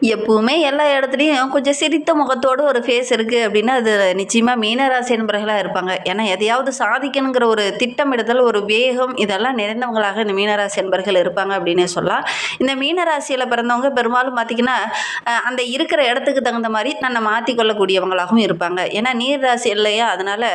எப்பவுமே எல்லா இடத்துலையும் கொஞ்சம் சிரித்த முகத்தோடு ஒரு ஃபேஸ் இருக்குது அப்படின்னா அது நிச்சயமாக மீனராசி என்பர்களாக இருப்பாங்க. ஏன்னா எதையாவது சாதிக்கணுங்கிற ஒரு திட்டமிடுதல், ஒரு வேகம் இதெல்லாம் நிறைந்தவங்களாக இந்த மீனராசி என்பர்கள் இருப்பாங்க அப்படின்னே சொல்லலாம். இந்த மீனராசியில் பிறந்தவங்க பெரும்பாலும் பார்த்திங்கன்னா அந்த இருக்கிற இடத்துக்கு தகுந்த மாதிரி தன்னை மாற்றி கொள்ளக்கூடியவங்களாகவும் இருப்பாங்க. ஏன்னா நீர் ராசி இல்லையா, அதனால்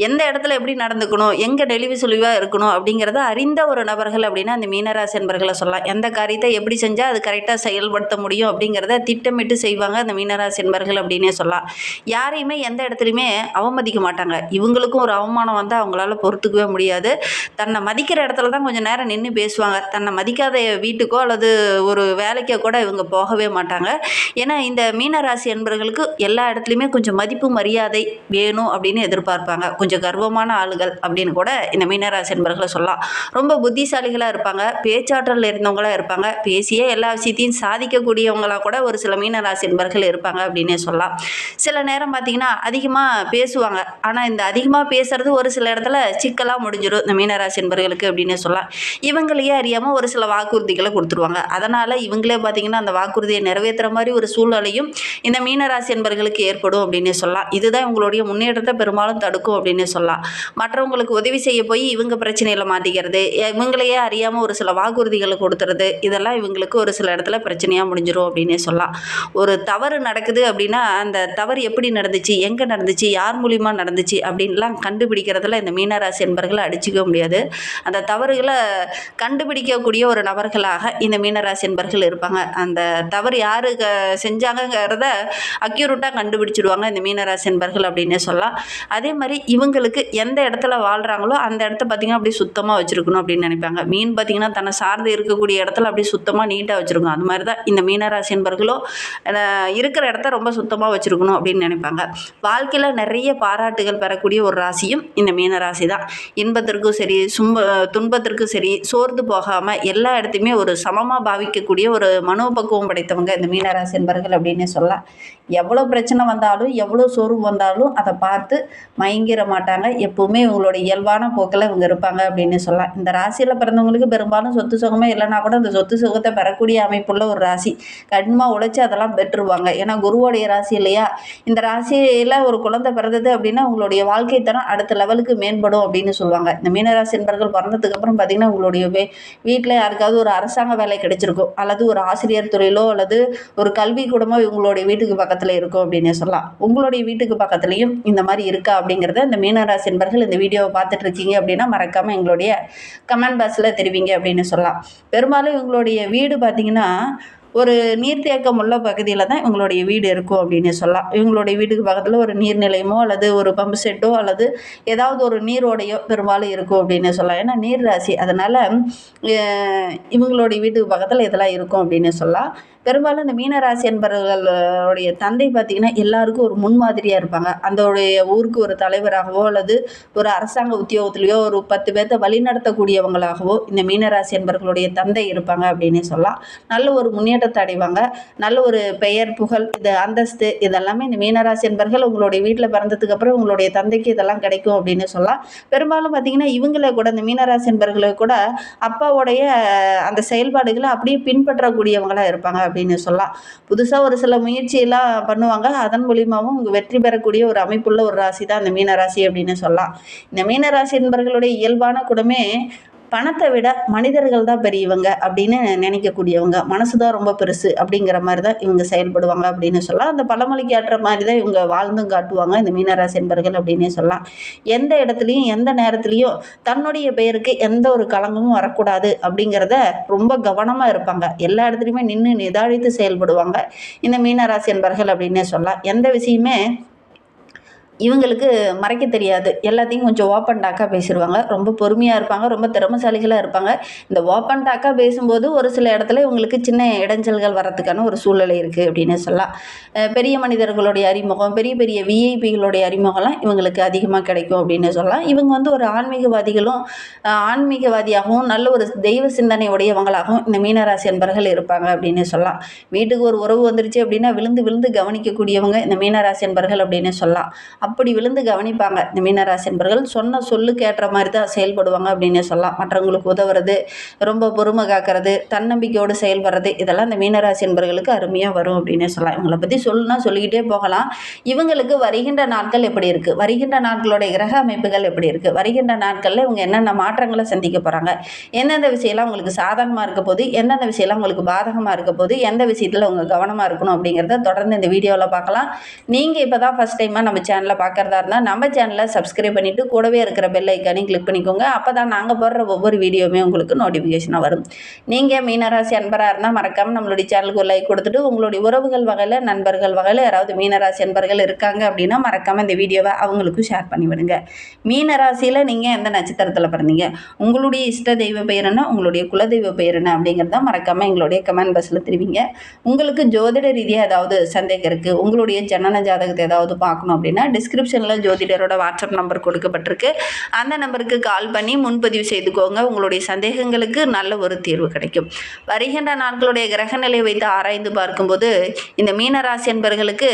எந்த இடத்துல எப்படி நடந்துக்கணும், எங்கே நெளிவு சுழிவாக இருக்கணும் அப்படிங்கிறத அறிந்த ஒரு நபர்கள் அப்படின்னா அந்த மீனராசி என்பர்களை சொல்லலாம். எந்த காரியத்தை எப்படி செஞ்சால் அது கரெக்டாக செயல்படுத்த முடியும் அப்படிங்கிறத திட்டமிட்டு செய்வாங்க அந்த மீனராசி என்பர்கள் அப்படின்னே சொல்லலாம். யாரையுமே எந்த இடத்துலையுமே அவமதிக்க மாட்டாங்க. இவங்களுக்கும் ஒரு அவமானம் வந்தால் அவங்களால பொறுத்துக்கவே முடியாது. தன்னை மதிக்கிற இடத்துல தான் கொஞ்சம் நேரம் நின்று பேசுவாங்க. தன்னை மதிக்காத வீட்டுக்கோ அல்லது ஒரு வேலைக்கோ கூட இவங்க போகவே மாட்டாங்க. ஏன்னா இந்த மீனராசி என்பர்களுக்கு எல்லா இடத்துலையுமே கொஞ்சம் மதிப்பு மரியாதை வேணும் அப்படின்னு எதிர்பார்ப்பாங்க. கொஞ்சம் கர்வமான ஆளுகள் அப்படின்னு கூட இந்த மீனராசி என்பர்களை சொல்லலாம். ரொம்ப புத்திசாலிகளாக இருப்பாங்க, பேச்சாற்றல் இருந்தவங்களாக இருப்பாங்க, பேசியே எல்லா விஷயத்தையும் சாதிக்கக்கூடியவங்களாக கூட ஒரு சில மீனராசி என்பர்கள் இருப்பாங்க அப்படின்னே சொல்லலாம். சில நேரம் பார்த்திங்கன்னா அதிகமாக பேசுவாங்க. ஆனால் இந்த அதிகமாக பேசுறது ஒரு சில இடத்துல சிக்கலாக முடிஞ்சிடும் இந்த மீனராசி என்பர்களுக்கு அப்படின்னே சொல்லலாம். இவங்களையே அறியாமல் ஒரு சில வாக்குறுதிகளை கொடுத்துருவாங்க. அதனால் இவங்களே பார்த்திங்கன்னா அந்த வாக்குறுதியை நிறைவேற்றுற மாதிரி ஒரு சூழ்நிலையும் இந்த மீனராசி என்பர்களுக்கு ஏற்படும் அப்படின்னே சொல்லலாம். இதுதான் இவங்களுடைய முன்னேற்றத்தை பெரும்பாலும் தடுக்கும் அப்படின்னே சொல்லலாம். மற்றவங்களுக்கு உதவி செய்ய போய் இவங்க பிரச்சனையில் மாட்டிக்கிறது, இவங்களையே அறியாமல் ஒரு சில வாக்குறுதிகளை கொடுத்துறது, இதெல்லாம் இவங்களுக்கு ஒரு சில இடத்துல பிரச்சனையாக முடிஞ்சிடும் அப்படின்னே சொல்லலாம். ஒரு தவறு நடக்குது அப்படின்னா அந்த தவறு எப்படி நடந்துச்சு, எங்கே நடந்துச்சு, யார் மூலிமா நடந்துச்சு அப்படின்லாம் கண்டுபிடிக்கிறதுல இந்த மீனராசி என்பர்களை அடிச்சுக்க முடியாது. அந்த தவறுகளை கண்டுபிடிக்கக்கூடிய ஒரு நபர்களாக இந்த மீனராசி என்பர்கள் இருப்பாங்க. அந்த தவறு யார் செஞ்சாங்கங்கிறத அக்யூரேட்டாக கண்டுபிடிச்சிடுவாங்க இந்த மீனராசி என்பர்கள் அப்படின்னே சொல்லலாம். அதே மாதிரி இவங்களுக்கு எந்த இடத்துல வாழ்கிறாங்களோ அந்த இடத்த பார்த்திங்கன்னா அப்படியே சுத்தமாக வச்சுருக்கணும் அப்படின்னு நினைப்பாங்க. மீன் பார்த்திங்கன்னா தன்னை சார்ந்து இருக்கக்கூடிய இடத்துல அப்படியே சுத்தமாக நீட்டாக வச்சுருக்கணும். அது மாதிரி தான் இந்த மீனராசி என்பர்களோ இருக்கிற இடத்த ரொம்ப சுத்தமாக வச்சுருக்கணும் அப்படின்னு நினைப்பாங்க. வாழ்க்கையில் நிறைய பாராட்டுகள் பெறக்கூடிய ஒரு ராசியும் இந்த மீனராசி தான். இன்பத்திற்கும் சரி துன்பத்திற்கும் சரி சோர்ந்து போகாமல் எல்லா இடத்தையுமே ஒரு சமமாக பாவிக்கக்கூடிய ஒரு மனோபக்குவம் படைத்தவங்க இந்த மீனராசி என்பர்கள் அப்படின்னே சொல்லலாம். எவ்வளோ பிரச்சனை வந்தாலும் எவ்வளோ சோர்வு வந்தாலும் அதை பார்த்து மயங்கிட மாட்டாங்க. எப்போவுமே இவங்களோட இயல்பான போக்கில் இவங்க இருப்பாங்க அப்படின்னு சொல்லலாம். இந்த ராசியில் பிறந்தவங்களுக்கு பெரும்பாலும் சொத்து சுகமே இல்லைனா கூட அந்த சொத்து சுகத்தை பெறக்கூடிய அமைப்புள்ள ஒரு ராசி. கடினமாக உழைச்சி அதெல்லாம் பெற்றுருவாங்க. ஏன்னா குருவோடைய ராசி இல்லையா. இந்த ராசியில் ஒரு குழந்தை பிறந்தது அப்படின்னா உங்களுடைய வாழ்க்கை தரம் அடுத்த லெவலுக்கு மேம்படும் அப்படின்னு சொல்லுவாங்க. இந்த மீனராசி என்பர்கள் பிறந்ததுக்கப்புறம் பார்த்திங்கன்னா உங்களுடைய வீட்டில் யாருக்காவது ஒரு அரசாங்க வேலை கிடைச்சிருக்கும், அல்லது ஒரு ஆசிரியர் துறையிலோ அல்லது ஒரு கல்வி கூடமோ இவங்களுடைய வீட்டுக்கு பக்கத்தில் இருக்கும் அப்படின்னு சொல்லலாம். உங்களுடைய வீட்டுக்கு பக்கத்துலையும் இந்த மாதிரி இருக்கா அப்படிங்கிறத இந்த மீனராசி என்பர்கள் இந்த வீடியோவை பார்த்துட்டு இருக்கீங்க அப்படின்னா மறக்காமல் எங்களுடைய கமெண்ட் பாக்ஸில் தெரிவிங்க அப்படின்னு சொல்லலாம். பெரும்பாலும் இவங்களுடைய வீடு பார்த்திங்கன்னா ஒரு நீர்த்தேக்கம் உள்ள பகுதியில் தான் இவங்களுடைய வீடு இருக்கும் அப்படின்னு சொல்லலாம். இவங்களுடைய வீட்டுக்கு பக்கத்தில் ஒரு நீர்நிலையமோ அல்லது ஒரு பம்பு செட்டோ அல்லது ஏதாவது ஒரு நீரோடையோ பெரும்பாலும் இருக்கும் அப்படின்னு சொல்லலாம். ஏன்னா நீர் ராசி, அதனால் இவங்களுடைய வீட்டுக்கு பக்கத்தில் இதெல்லாம் இருக்கும் அப்படின்னு சொல்லலாம். பெரும்பாலும் இந்த மீனராசி என்பவர்களுடைய தந்தை பார்த்திங்கன்னா எல்லாருக்கும் ஒரு முன்மாதிரியாக இருப்பாங்க. அந்தோடைய ஊருக்கு ஒரு தலைவராகவோ அல்லது ஒரு அரசாங்க உத்தியோகத்திலேயோ ஒரு 10 பேர்த்த வழிநடத்தக்கூடியவங்களாகவோ இந்த மீனராசி என்பவர்களுடைய தந்தை இருப்பாங்க அப்படின்னு சொல்லலாம். நல்ல ஒரு முன்னேற்றத்தை அடைவாங்க. நல்ல ஒரு பெயர் புகழ் இது அந்தஸ்து இதெல்லாமே இந்த மீனராசி என்பர்கள் உங்களுடைய வீட்டில் பிறந்ததுக்கப்புறம் உங்களுடைய தந்தைக்கு இதெல்லாம் கிடைக்கும் அப்படின்னு சொல்லலாம். பெரும்பாலும் பார்த்திங்கன்னா இவங்களே கூட இந்த மீனராசி என்பர்களுக்கு கூட அப்பாவுடைய அந்த செயல்பாடுகளை அப்படியே பின்பற்றக்கூடியவங்களாக இருப்பாங்க அப்படின்னு சொல்லலாம். புதுசாக ஒரு சில முயற்சியெல்லாம் பண்ணுவாங்க. அதன் மூலியமாகவும் அவங்க வெற்றி பெறக்கூடிய ஒரு அமைப்புள்ள ஒரு ராசி தான் இந்த மீனராசி அப்படின்னு சொல்லலாம். இந்த மீனராசி என்பவர்களுடைய இயல்பான குணமே பணத்தை விட மனிதர்கள் தான் பெரியவங்க அப்படின்னு நினைக்கக்கூடியவங்க. மனசு தான் ரொம்ப பெருசு அப்படிங்கிற மாதிரி தான் இவங்க செயல்படுவாங்க அப்படின்னு சொல்லலாம். அந்த பழமொழிக்கு ஏற்ற மாதிரி தான் இவங்க வாழ்ந்தும் காட்டுவாங்க இந்த மீனராசி என்பர்கள் அப்படின்னே சொல்லலாம். எந்த இடத்துலையும் எந்த நேரத்துலையும் தன்னுடைய பெயருக்கு எந்த ஒரு களங்கமும் வரக்கூடாது அப்படிங்கிறத ரொம்ப கவனமாக இருப்பாங்க. எல்லா இடத்துலையுமே நின்று நிதானித்து செயல்படுவாங்க இந்த மீனராசி என்பர்கள் அப்படின்னே சொல்லலாம். எந்த விஷயமே இவங்களுக்கு மறைக்க தெரியாது. எல்லாத்தையும் கொஞ்சம் ஓப்பன் டாக்காக பேசிடுவாங்க. ரொம்ப பொறுமையாக இருப்பாங்க, ரொம்ப திறமைசாலிகளாக இருப்பாங்க. இந்த ஓப்பன் டாக்காக பேசும்போது ஒரு சில இடத்துல இவங்களுக்கு சின்ன இடைஞ்சல்கள் வரத்துக்கான ஒரு சூழ்நிலை இருக்குது அப்படின்னு சொல்லலாம். பெரிய மனிதர்களுடைய அறிமுகம், பெரிய பெரிய விஐபிகளுடைய அறிமுகம்லாம் இவங்களுக்கு அதிகமாக கிடைக்கும் அப்படின்னு சொல்லலாம். இவங்க ஒரு ஆன்மீகவாதியாகவும் நல்ல ஒரு தெய்வ சிந்தனை உடையவங்களாகவும் இந்த மீனராசி என்பர்கள் இருப்பாங்க அப்படின்னு சொல்லலாம். வீட்டுக்கு ஒரு உறவு வந்துருச்சு அப்படின்னா விழுந்து விழுந்து கவனிக்கக்கூடியவங்க இந்த மீனராசி என்பர்கள் அப்படின்னு சொல்லலாம். அப்படி விழுந்து கவனிப்பாங்க இந்த மீனராசி என்பர்கள். சொன்ன சொல்லுக்கு ஏற்ற மாதிரி தான் செயல்படுவாங்க அப்படின்னே சொல்லலாம். மற்றவங்களுக்கு உதவுறது, ரொம்ப பொறுமை காக்கிறது, தன்னம்பிக்கையோடு செயல்படுறது, இதெல்லாம் இந்த மீனராசி என்பர்களுக்கு அருமையாக வரும் அப்படின்னே சொல்லலாம். இவங்களை பற்றி சொல்லணும்னா சொல்லிக்கிட்டே போகலாம். இவங்களுக்கு வருகின்ற நாட்கள் எப்படி இருக்குது, வருகின்ற நாட்களுடைய கிரக அமைப்புகள் எப்படி இருக்குது, வருகின்ற நாட்களில் இவங்க என்னென்ன மாற்றங்களை சந்திக்க போகிறாங்க, எந்தெந்த விஷயம்லாம் உங்களுக்கு சாதகமாக இருக்க போது, எந்தெந்த விஷயம்லாம் உங்களுக்கு பாதகமாக இருக்க போது, எந்த விஷயத்தில் அவங்க கவனமாக இருக்கணும் அப்படிங்கிறத தொடர்ந்து இந்த வீடியோவில் பார்க்கலாம். நீங்கள் இப்போ தான் ஃபஸ்ட் டைமாக நம்ம சேனலில் பார்க்குறதா இருந்தால் நம்ம சேனலை சப்ஸ்கிரைப் பண்ணிவிட்டு கூடவே இருக்கிற பெல் ஐக்கானையும் கிளிக் பண்ணிக்கோங்க. அப்போ தான் நாங்கள் போடுற ஒவ்வொரு வீடியோவுமே உங்களுக்கு நோட்டிஃபிகேஷனாக வரும். நீங்கள் மீனராசி அன்பராக இருந்தால் மறக்காமல் நம்மளுடைய சேனலுக்கு ஒரு லைக் கொடுத்துட்டு, உங்களுடைய உறவுகள் வகையில், நண்பர்கள் வகையில் யாராவது மீனராசி அன்பர்கள் இருக்காங்க அப்படின்னா மறக்காமல் இந்த வீடியோவை அவங்களுக்கும் ஷேர் பண்ணிவிடுங்க. மீனராசியில் நீங்கள் எந்த நட்சத்திரத்தில் பிறந்தீங்க, உங்களுடைய இஷ்ட தெய்வ பெயர் என்ன, உங்களுடைய குலதெய்வ பெயர் என்ன அப்படிங்கிறத மறக்காமல் எங்களுடைய கமெண்ட் பாக்ஸில் தெரிவிங்க. உங்களுக்கு ஜோதிட ரீதியாக ஏதாவது சந்தேகம் இருக்குது, உங்களுடைய ஜனன ஜாதகத்தை ஏதாவது பார்க்கணும் அப்படின்னா டிஸ்கிரிப்ஷனில் ஜோதிடரோட வாட்ஸ்அப் நம்பர் கொடுக்கப்பட்டிருக்கு. அந்த நம்பருக்கு கால் பண்ணி முன்பதிவு செய்துக்கோங்க. உங்களுடைய சந்தேகங்களுக்கு நல்ல ஒரு தீர்வு கிடைக்கும். வருகின்ற நாட்களுடைய கிரகநிலை வைத்து ஆராய்ந்து பார்க்கும்போது இந்த மீனராசி என்பவர்களுக்கு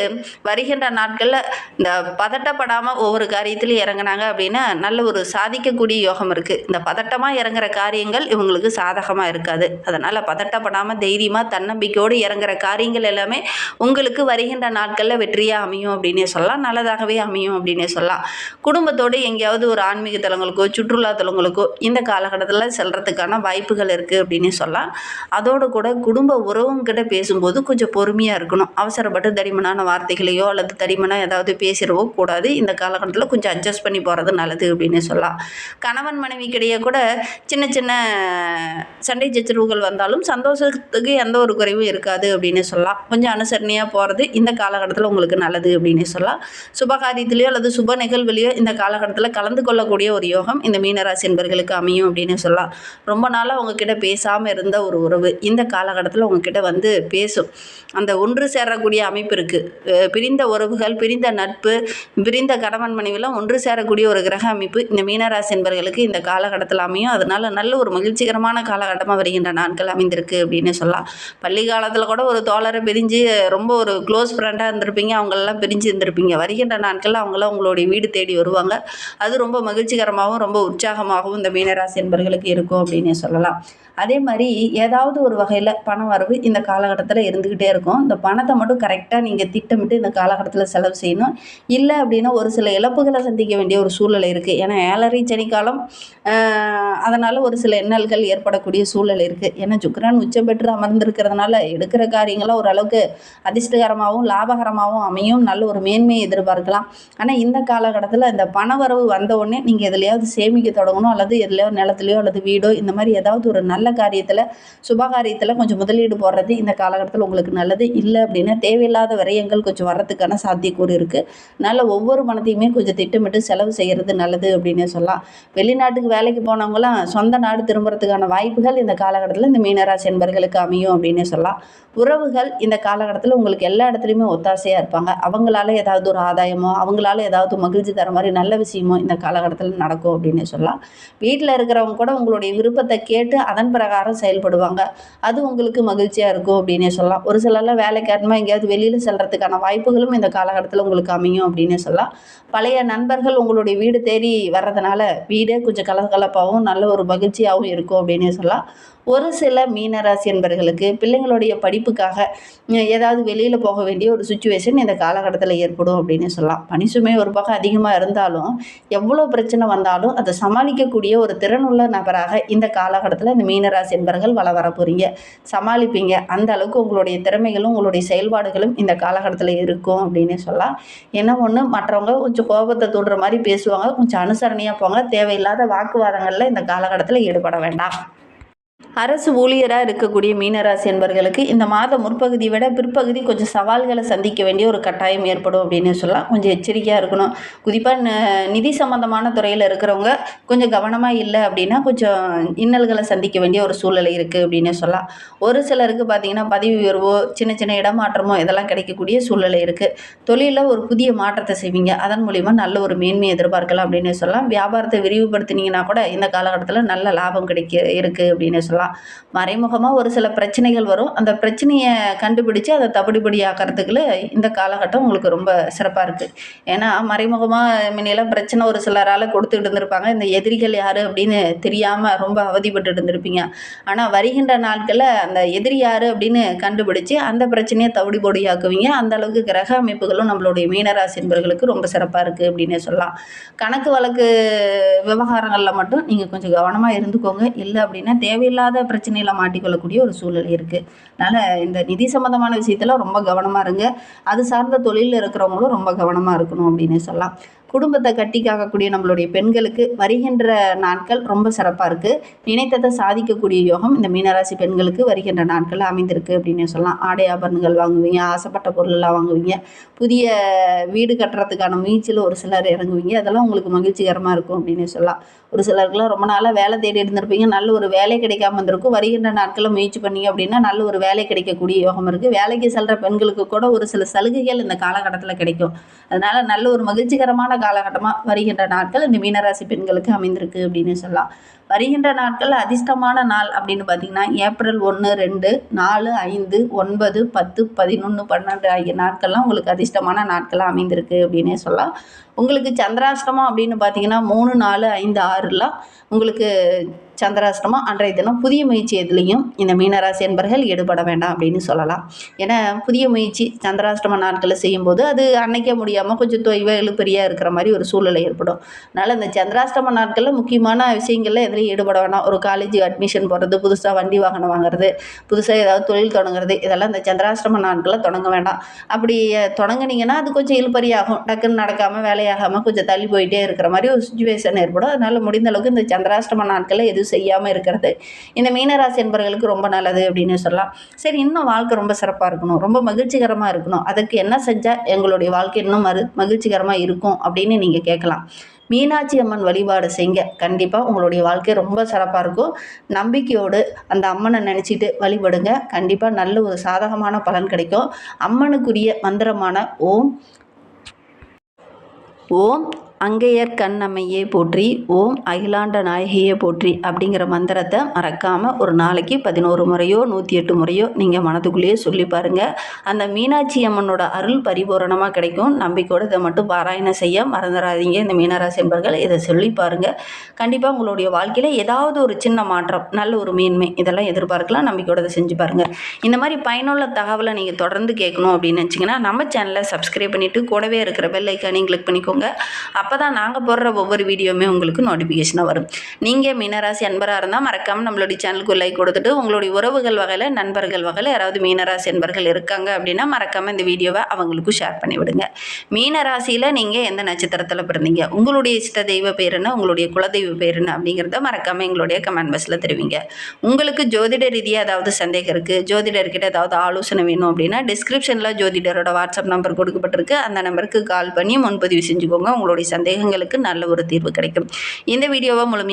வருகின்ற நாட்களில் இந்த பதட்டப்படாமல் ஒவ்வொரு காரியத்திலும் இறங்கினாங்க அப்படின்னா நல்ல ஒரு சாதிக்கக்கூடிய யோகம் இருக்குது. இந்த பதட்டமாக இறங்குற காரியங்கள் இவங்களுக்கு சாதகமாக இருக்காது. அதனால் பதட்டப்படாமல் தைரியமாக தன்னம்பிக்கையோடு இறங்குற காரியங்கள் எல்லாமே உங்களுக்கு வருகின்ற நாட்களில் வெற்றியாக அமையும் அப்படின்னே சொல்லலாம். நல்லதாகவே அமையும் அப்படின்னே சொல்லலாம். குடும்பத்தோடு எங்கேயாவது ஒரு ஆன்மீக தலங்களுக்கோ சுற்றுலா தலங்களுக்கோ இந்த காலகட்டத்தில் செல்கிறதுக்கான வாய்ப்புகள் இருக்குது அப்படின்னே சொல்லலாம். அதோடு கூட குடும்ப உறவுங்கிட்ட பேசும்போது கொஞ்சம் பொறுமையாக இருக்கணும். அவசரப்பட்டு தடிமனான வார்த்தைகளையோ அல்லது தடிமனாக ஏதாவது பேசிடவோ கூடாது. இந்த காலகட்டத்தில் கொஞ்சம் அட்ஜஸ்ட் பண்ணி போகிறது நல்லது அப்படின்னே சொல்லலாம். கணவன் மனைவிக்கிடையே கூட சின்ன சின்ன சண்டை சச்சரவுகள் வந்தாலும் சந்தோஷத்துக்கு எந்த ஒரு குறைவும் இருக்காது அப்படின்னு சொல்லலாம். கொஞ்சம் அனுசரணையாக போகிறது இந்த காலகட்டத்தில் உங்களுக்கு நல்லது அப்படின்னு சொல்லலாம். சுபகாரியத்திலையோ அல்லது சுப நிகழ்வுலையோ இந்த காலகட்டத்தில் கலந்து கொள்ளக்கூடிய ஒரு யோகம் இந்த மீனராசி என்பர்களுக்கு அமையும் அப்படின்னு சொல்லலாம். ரொம்ப நாளாக உங்ககிட்ட பேசாமல் இருந்த ஒரு உறவு இந்த காலகட்டத்தில் உங்ககிட்ட வந்து பேசும். அந்த ஒன்று சேரக்கூடிய அமைப்பு இருக்குது. பிரிந்த உறவுகள், பிரிந்த நட்பு, பிரிந்த கணவன் மனைவிலாம் ஒன்று சேரக்கூடிய ஒரு கிரக அமைப்பு இந்த மீனராசி என்பர்களுக்கு இந்த காலகட்டத்தில் அமையும். அதனால் நல்ல ஒரு மகிழ்ச்சிகரமான காலகட்டமாக வருகின்ற நாட்கள் அமைந்திருக்கு அப்படின்னு சொல்லலாம். பள்ளி காலத்தில் கூட ஒரு தோழரை பிரிஞ்சு ரொம்ப ஒரு க்ளோஸ் ஃப்ரெண்டாக இருந்திருப்பீங்க, அவங்களெல்லாம் பிரிஞ்சு இருந்திருப்பீங்க. வருகின்ற நாட்களில் அவங்களாம் உங்களுடைய வீடு தேடி வருவாங்க. அது ரொம்ப மகிழ்ச்சிகரமாகவும் ரொம்ப உற்சாகமாகவும் இந்த மீனராசி என்பர்களுக்கு இருக்கும் அப்படின்னு சொல்லலாம். அதே மாதிரி ஏதாவது ஒரு வகையில் பண வரவு இந்த காலகட்டத்தில் இருந்துக்கிட்டே இருக்கும். இந்த பணத்தை மட்டும் கரெக்டாக நீங்கள் திட்டமிட்டு இந்த காலகட்டத்தில் செலவு செய்யணும். இல்லை அப்படின்னா ஒரு சில இழப்புகளை சந்திக்க வேண்டிய ஒரு சூழ்நிலை இருக்குது. ஏன்னா 7.5 சனிக்காலம், அதனால் ஒரு சில இன்னல்கள் ஏற்படக்கூடிய சூழ்நிலை இருக்குது. ஏன்னா சுக்கிரன் உச்சம் பெற்று அமர்ந்திருக்கிறதுனால எடுக்கிற காரியங்களாம் ஓரளவுக்கு அதிர்ஷ்டகரமாகவும் லாபகரமாகவும் அமையும். நல்ல ஒரு மேன்மையை எதிர்பார்க்கலாம். ஆனால் இந்த காலகட்டத்தில் இந்த பண வரவு வந்த உடனே நீங்கள் எதுலையாவது சேமிக்க தொடங்கணும், அல்லது எதுலையோ நிலத்துலையோ அல்லது வீடோ இந்த மாதிரி ஏதாவது ஒரு நல்ல காரியத்தில் சுபகாரியத்தில் கொஞ்சம் முதலீடு போடுறது இந்த காலகட்டத்தில் உங்களுக்கு நல்லது. இல்லை அப்படின்னா தேவையில்லாத விரயங்கள் கொஞ்சம் வர்றதுக்கான சாத்தியக்கூறு இருக்குது. அதனால் ஒவ்வொரு பணத்தையுமே கொஞ்சம் திட்டமிட்டு செலவு செய்கிறது நல்லது அப்படின்னு சொல்லலாம். வெளிநாட்டுக்கு வேலைக்கு போனவங்களாம் சொந்த நாடு திரும்புறதுக்கான வாய்ப்புகள் இந்த காலகட்டத்தில் இந்த மீனராசி என்பர்களுக்கு அமையும் அப்படின்னு சொல்லலாம். உறவுகள் இந்த காலகட்டத்தில் உங்களுக்கு எல்லா இடத்துலையுமே ஒத்தாசையாக இருப்பாங்க. அவங்களால ஏதாவது ஒரு ஆதாயமோ அவங்களால ஏதாவது மகிழ்ச்சி தர மாதிரி நல்ல விஷயமோ இந்த காலகட்டத்தில் நடக்கும் அப்படின்னு சொல்லலாம். வீட்டில் இருக்கிறவங்க கூட உங்களுடைய விருப்பத்தை கேட்டு அதன் பிரகாரம் செயல்படுவாங்க. அது உங்களுக்கு மகிழ்ச்சியாக இருக்கும் அப்படின்னே சொல்லலாம். ஒரு சிலர்லாம் வேலைக்காரமாக எங்கேயாவது வெளியில் செல்கிறதுக்கான வாய்ப்புகளும் இந்த காலகட்டத்தில் உங்களுக்கு அமையும் அப்படின்னே சொல்லலாம். பழைய நண்பர்கள் உங்களுடைய வீடு தேடி வர்றதுனால வீடே கொஞ்சம் கலகலப்பாகவும் நல்ல ஒரு மகிழ்ச்சியாகவும் இருக்கும் அப்படின்னே சொல்லலாம். ஒரு சில மீனராசி என்பர்களுக்கு பிள்ளைங்களுடைய படிப்புக்காக ஏதாவது வெளியில் போக வேண்டிய ஒரு சுச்சுவேஷன் இந்த காலகட்டத்தில் ஏற்படும் அப்படின்னு சொல்லலாம். பணி சுமை ஒரு பக்கம் அதிகமாக இருந்தாலும் எவ்வளோ பிரச்சனை வந்தாலும் அதை சமாளிக்கக்கூடிய ஒரு திறனுள்ள நபராக இந்த காலகட்டத்தில் இந்த மீனராசி என்பர்கள் வர போகிறீங்க, சமாளிப்பீங்க. அந்த அளவுக்கு உங்களுடைய திறமைகளும் உங்களுடைய செயல்பாடுகளும் இந்த காலகட்டத்தில் இருக்கும் அப்படின்னு சொல்லலாம். என்ன ஒன்று, மற்றவங்க கொஞ்சம் கோபத்தை தூண்டுற மாதிரி பேசுவாங்க, கொஞ்சம் அனுசரணையாக போங்க. தேவையில்லாத வாக்குவாதங்களில் இந்த காலகட்டத்தில் ஈடுபட வேண்டாம். அரசு ஊழியராக இருக்கக்கூடிய மீனராசி என்பவர்களுக்கு இந்த மாத முற்பகுதியை விட பிற்பகுதி கொஞ்சம் சவால்களை சந்திக்க வேண்டிய ஒரு கட்டாயம் ஏற்படும் அப்படின்னு சொல்லலாம். கொஞ்சம் எச்சரிக்கையாக இருக்கணும். குறிப்பாக நிதி சம்பந்தமான துறையில் இருக்கிறவங்க கொஞ்சம் கவனமாக இல்லை அப்படின்னா கொஞ்சம் இன்னல்களை சந்திக்க வேண்டிய ஒரு சூழ்நிலை இருக்குது அப்படின்னு சொல்லலாம். ஒரு சிலருக்கு பார்த்திங்கன்னா பதவி உயர்வோ சின்ன சின்ன இடமாற்றமோ இதெல்லாம் கிடைக்கக்கூடிய சூழ்நிலை இருக்குது. தொழிலில் ஒரு புதிய மாற்றத்தை செய்வீங்க. அதன் மூலிமா நல்ல ஒரு மேன்மையை எதிர்பார்க்கலாம் அப்படின்னு சொல்லலாம். வியாபாரத்தை விரிவுபடுத்தினீங்கன்னா கூட இந்த காலகட்டத்தில் நல்ல லாபம் இருக்குது அப்படின்னு சொல்லலாம். சொல்லலாம். மறைமுகமாக ஒரு சில பிரச்சனைகள் வரும். அந்த பிரச்சனையை கண்டுபிடிச்சு அதை தவிடுபடியாக்கிறதுக்குள்ள இந்த காலகட்டம் உங்களுக்கு ரொம்ப சிறப்பாக இருக்குது. ஏன்னா மறைமுகமாக முன்னையெல்லாம் பிரச்சனை ஒரு சிலரால் கொடுத்துக்கிட்டு இருந்திருப்பாங்க. இந்த எதிரிகள் யார் அப்படின்னு தெரியாமல் ரொம்ப அவதிப்பட்டு இருந்திருப்பீங்க. ஆனால் வருகின்ற நாட்களில் அந்த எதிரி யார் அப்படின்னு கண்டுபிடிச்சு அந்த பிரச்சனையை தவிடுபொடியாக்குவீங்க. அந்த அளவுக்கு கிரக அமைப்புகளும் நம்மளுடைய மீனராசி என்பவர்களுக்கு ரொம்ப சிறப்பாக இருக்குது அப்படின்னே சொல்லலாம். கணக்கு வழக்கு விவகாரங்களில் மட்டும் நீங்கள் கொஞ்சம் கவனமாக இருந்துக்கோங்க. இல்லை அப்படின்னா தேவையில்லாத பிரச்சனையில் மாட்டிக்கொள்ளக்கூடிய ஒரு சூழ்நிலை இருக்குது. அதனால் இந்த நிதி சம்மந்தமான விஷயத்தில் ரொம்ப கவனமாக இருங்க. அது சார்ந்த தொழிலில் இருக்கிறவங்களும் ரொம்ப கவனமாக இருக்கணும் அப்படின்னே சொல்லலாம். குடும்பத்தை கட்டி காக்கக்கூடிய நம்மளுடைய பெண்களுக்கு வருகின்ற நாட்கள் ரொம்ப சிறப்பாக இருக்குது. நினைத்ததை சாதிக்கக்கூடிய யோகம் இந்த மீனராசி பெண்களுக்கு வருகின்ற நாட்களில் அமைந்திருக்கு அப்படின்னு சொல்லலாம். ஆடை ஆபரணங்கள் வாங்குவீங்க, ஆசைப்பட்ட பொருளெல்லாம் வாங்குவீங்க, புதிய வீடு கட்டுறதுக்கான முயற்சியில் ஒரு சிலர் இறங்குவீங்க. அதெல்லாம் உங்களுக்கு மகிழ்ச்சிகரமாக இருக்கும் அப்படின்னு சொல்லலாம். ஒரு சிலருக்குலாம் ரொம்ப நாளாக வேலை தேடி இருந்திருப்பீங்க, நல்ல ஒரு வேலை கிடைக்காம இருந்திருக்கும். வருகின்ற நாட்களில் முயற்சி பண்ணீங்க அப்படின்னா நல்ல ஒரு வேலை கிடைக்கக்கூடிய யோகம் இருக்குது. வேலைக்கு செல்கிற பெண்களுக்கு கூட ஒரு சில சலுகைகள் இந்த காலகட்டத்தில் கிடைக்கும். அதனால் நல்ல ஒரு மகிழ்ச்சிகரமான காலகட்டமாக வருகின்ற நாட்கள் இந்த மீனராசி பெண்களுக்கு அமைந்திருக்கு அப்படின்னு சொல்லலாம். வருகின்ற நாட்கள் அதிர்ஷ்டமான நாள் அப்படின்னு பார்த்தீங்கன்னா ஏப்ரல் 1, 2, 4, 5, 9, 10, 11, 12 ஆகிய நாட்கள்லாம் உங்களுக்கு அதிர்ஷ்டமான நாட்களாக அமைந்திருக்கு அப்படின்னே சொல்லலாம். உங்களுக்கு சந்திராஷ்டமம் அப்படின்னு பார்த்தீங்கன்னா 3, 4, 5, 6லாம் உங்களுக்கு சந்திராஷ்டமம். அன்றைய தினம் புதிய முயற்சி எதுலேயும் இந்த மீனராசி என்பர்கள் ஈடுபட வேண்டாம் அப்படின்னு சொல்லலாம். ஏன்னா புதிய முயற்சி சந்திராஷ்டம நாட்களில் செய்யும்போது அது அன்னைக்கே முடியாமல் கொஞ்சம் தொய்வ இழுபறியாக இருக்கிற மாதிரி ஒரு சூழ்நிலை ஏற்படும். அதனால் இந்த சந்திராஷ்டம நாட்களில் முக்கியமான விஷயங்களில் எதுலையும் ஈடுபட வேண்டாம். ஒரு காலேஜ் அட்மிஷன் போடுறது, புதுசாக வண்டி வாகனம் வாங்குறது, புதுசாக ஏதாவது தொழில் தொடங்குறது, இதெல்லாம் இந்த சந்திராஷ்டம நாட்களில் தொடங்க வேண்டாம். அப்படி தொடங்குனீங்கன்னா அது கொஞ்சம் இழுபறியாகும். டக்குன்னு நடக்காமல் வேலையாகாமல் கொஞ்சம் தள்ளி போயிட்டே இருக்கிற மாதிரி ஒரு சுச்சுவேஷன் ஏற்படும். அதனால் முடிந்த அளவுக்கு இந்த சந்திராஷ்டம நாட்களில் எதுவும் செய்யாமல் இருக்கிறது இந்த மீனராசி என்பவர்களுக்கு ரொம்ப நல்லது அப்படின்னு சொல்லலாம். சரி, இன்னும் வாழ்க்கை ரொம்ப சிறப்பாக இருக்கணும், ரொம்ப மகிழ்ச்சிகரமாக இருக்கணும், அதுக்கு என்ன செஞ்சால் எங்களுடைய வாழ்க்கை இன்னும் மகிழ்ச்சிகரமாக இருக்கும் அப்படின்னு நீங்கள் கேட்கலாம். மீனாட்சி அம்மன் வழிபாடு செய்ங்க. கண்டிப்பாக உங்களுடைய வாழ்க்கை ரொம்ப சிறப்பாக இருக்கும். நம்பிக்கையோடு அந்த அம்மனை நினச்சிட்டு வழிபடுங்க. கண்டிப்பாக நல்ல ஒரு சாதகமான பலன் கிடைக்கும். அம்மனுக்குரிய மந்திரமான ஓம் அங்கையர் கண்ணம்மையே போற்றி, ஓம் அகிலாண்ட நாயகியே போற்றி அப்படிங்கிற மந்திரத்தை மறக்காமல் ஒரு நாளைக்கு 11 முறையோ 108 முறையோ நீங்கள் மனதுக்குள்ளேயே சொல்லி பாருங்கள். அந்த மீனாட்சி அம்மனோட அருள் பரிபூரணமாக கிடைக்கும். நம்பிக்கையோடு இதை மட்டும் பாராயணம் செய்ய மறந்துடாதீங்க. இந்த மீனராசி என்பர்கள் இதை சொல்லி பாருங்கள். கண்டிப்பாக உங்களுடைய வாழ்க்கையில் ஏதாவது ஒரு சின்ன மாற்றம், நல்ல ஒரு மேன்மை இதெல்லாம் எதிர்பார்க்கலாம். நம்பிக்கையோடு இதை செஞ்சு பாருங்கள். இந்த மாதிரி பயனுள்ள தகவலை நீங்கள் தொடர்ந்து கேட்கணும் அப்படின்னு நினச்சிங்கன்னா நம்ம சேனலை சப்ஸ்கிரைப் பண்ணிவிட்டு கூடவே இருக்கிற பெல் ஐக்கானையும் கிளிக் பண்ணிக்கோங்க. அப்போ தான் நாங்கள் போடுற ஒவ்வொரு வீடியோவுமே உங்களுக்கு நோட்டிஃபிகேஷனாக வரும். நீங்கள் மீனராசி அன்பராக இருந்தால் மறக்காமல் நம்மளுடைய சேனலுக்கு லைக் கொடுத்துட்டு உங்களுடைய உறவுகள் வகையில், நண்பர்கள் வகையில் யாராவது மீனராசி அன்பர்கள் இருக்காங்க அப்படின்னா மறக்காமல் இந்த வீடியோவை அவங்களுக்கும் ஷேர் பண்ணிவிடுங்க. மீனராசியில் நீங்கள் எந்த நட்சத்திரத்தில் பிறந்தீங்க, உங்களுடைய இஷ்ட தெய்வ பேர் என்ன, உங்களுடைய குலதெய்வ பேர் என்ன அப்படிங்கிறத மறக்காமல் எங்களுடைய கமெண்ட் பாக்ஸில் தெரிவிங்க. உங்களுக்கு ஜோதிட ரீதியாக ஏதாவது சந்தேகம் இருக்குது, ஜோதிடர்கிட்ட ஏதாவது ஆலோசனை வேணும் அப்படின்னா டிஸ்கிரிப்ஷனில் ஜோதிடரோட வாட்ஸ்அப் நம்பர் கொடுக்கப்பட்டிருக்கு. அந்த நம்பருக்கு கால் பண்ணி முன்பதிவு செஞ்சுக்கோங்க. உங்களுடைய சந்தேகங்களுக்கு நல்ல ஒரு தீர்வு கிடைக்கும். இந்த வீடியோவை முழுமையாக